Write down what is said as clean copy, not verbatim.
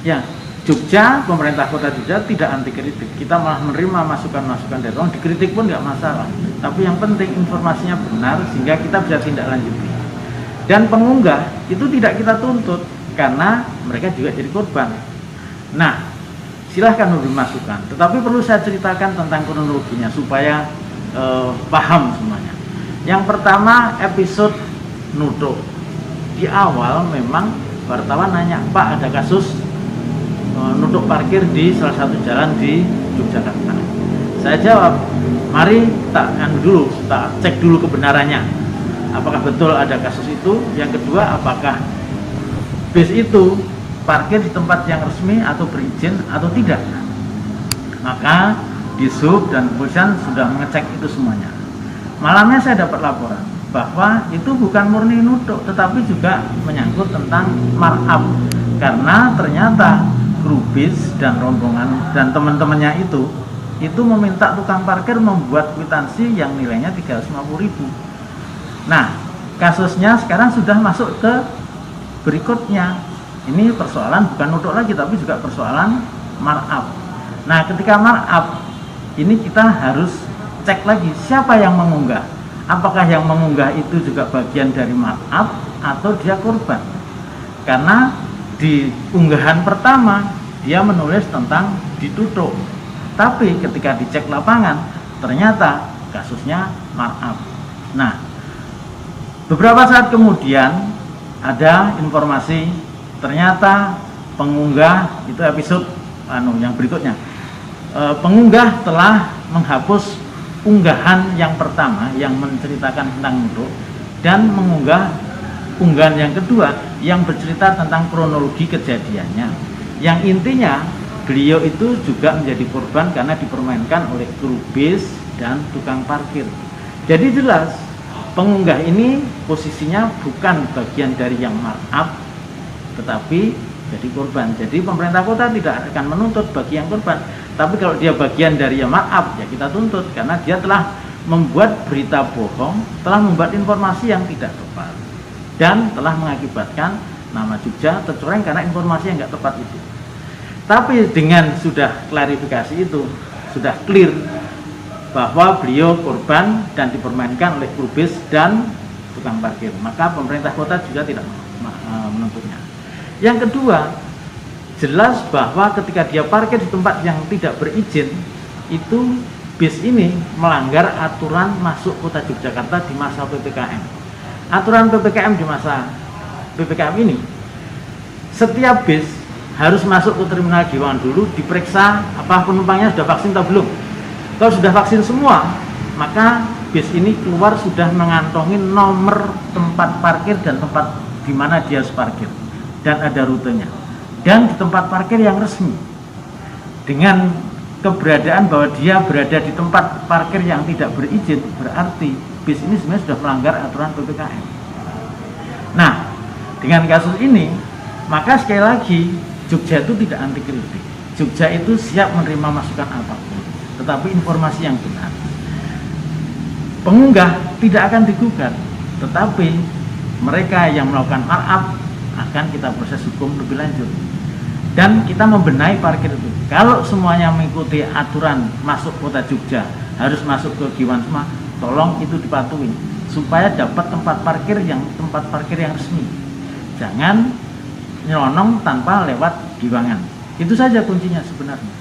Ya, Jogja, pemerintah kota Jogja tidak anti kritik. Kita malah menerima masukan-masukan dari orang, dikritik pun nggak masalah. Tapi yang penting informasinya benar sehingga kita bisa tindak lanjuti. Dan pengunggah itu tidak kita tuntut karena mereka juga jadi korban. Nah, silahkan memberi masukan. Tetapi perlu saya ceritakan tentang kronologinya supaya paham semuanya. Yang pertama episode nuduh. Di awal memang wartawan nanya, Pak ada kasus nutup parkir di salah satu jalan di Yogyakarta. Saya jawab, mari tak cek dulu kebenarannya. Apakah betul ada kasus itu? Yang kedua, apakah bis itu parkir di tempat yang resmi atau berizin atau tidak? Maka Dishub dan kepolisian sudah mengecek itu semuanya. Malamnya saya dapat laporan bahwa itu bukan murni nutuk, tetapi juga menyangkut tentang markup, karena ternyata kru bis dan rombongan dan teman-temannya itu meminta tukang parkir membuat kwitansi yang nilainya 350.000. Nah, kasusnya sekarang sudah masuk ke berikutnya. Ini persoalan bukan nutuk lagi, tapi juga persoalan markup. Nah, ketika markup ini kita harus cek lagi siapa yang mengunggah. Apakah yang mengunggah itu juga bagian dari markup atau dia korban? Karena di unggahan pertama dia menulis tentang ditutup, tapi ketika dicek lapangan ternyata kasusnya markup. Nah, beberapa saat kemudian ada informasi ternyata pengunggah itu episode yang berikutnya, pengunggah telah menghapus unggahan yang pertama yang menceritakan tentang nutuk dan mengunggah unggahan yang kedua yang bercerita tentang kronologi kejadiannya, yang intinya beliau itu juga menjadi korban karena dipermainkan oleh kru bis dan tukang parkir. Jadi jelas pengunggah ini posisinya bukan bagian dari yang markup, tetapi jadi korban. Jadi pemerintah kota tidak akan menuntut bagi yang korban, tapi kalau dia bagian dari yang markup ya kita tuntut karena dia telah membuat berita bohong, telah membuat informasi yang tidak tepat, dan telah mengakibatkan nama Jogja tercoreng karena informasi yang nggak tepat itu. Tapi dengan sudah klarifikasi itu, sudah clear bahwa beliau korban dan dipermainkan oleh kru bis dan tukang parkir, maka pemerintah kota juga tidak menuntutnya. Yang kedua, jelas bahwa ketika dia parkir di tempat yang tidak berizin, itu bis ini melanggar aturan masuk kota Yogyakarta di masa PPKM. Aturan PPKM di masa PPKM ini, setiap bis harus masuk ke terminal Giwangan dulu, diperiksa apa penumpangnya sudah vaksin atau belum. Kalau sudah vaksin semua, maka bis ini keluar sudah mengantongi nomor tempat parkir dan tempat di mana dia harus parkir, dan ada rutenya, dan di tempat parkir yang resmi. Dengan keberadaan bahwa dia berada di tempat parkir yang tidak berizin, berarti bis ini sebenarnya sudah melanggar aturan PPKM. Nah, dengan kasus ini, maka sekali lagi Jogja itu tidak anti kritik. Jogja itu siap menerima masukan apapun, tetapi informasi yang benar. Pengunggah tidak akan digugat, tetapi mereka yang melakukan markup akan kita proses hukum lebih lanjut. Dan kita membenahi parkir itu. Kalau semuanya mengikuti aturan masuk kota Jogja, harus masuk ke Giwangan semua, tolong itu dipatuhi supaya dapat tempat parkir yang resmi. Jangan nyelonong tanpa lewat Giwangan. Itu saja kuncinya sebenarnya.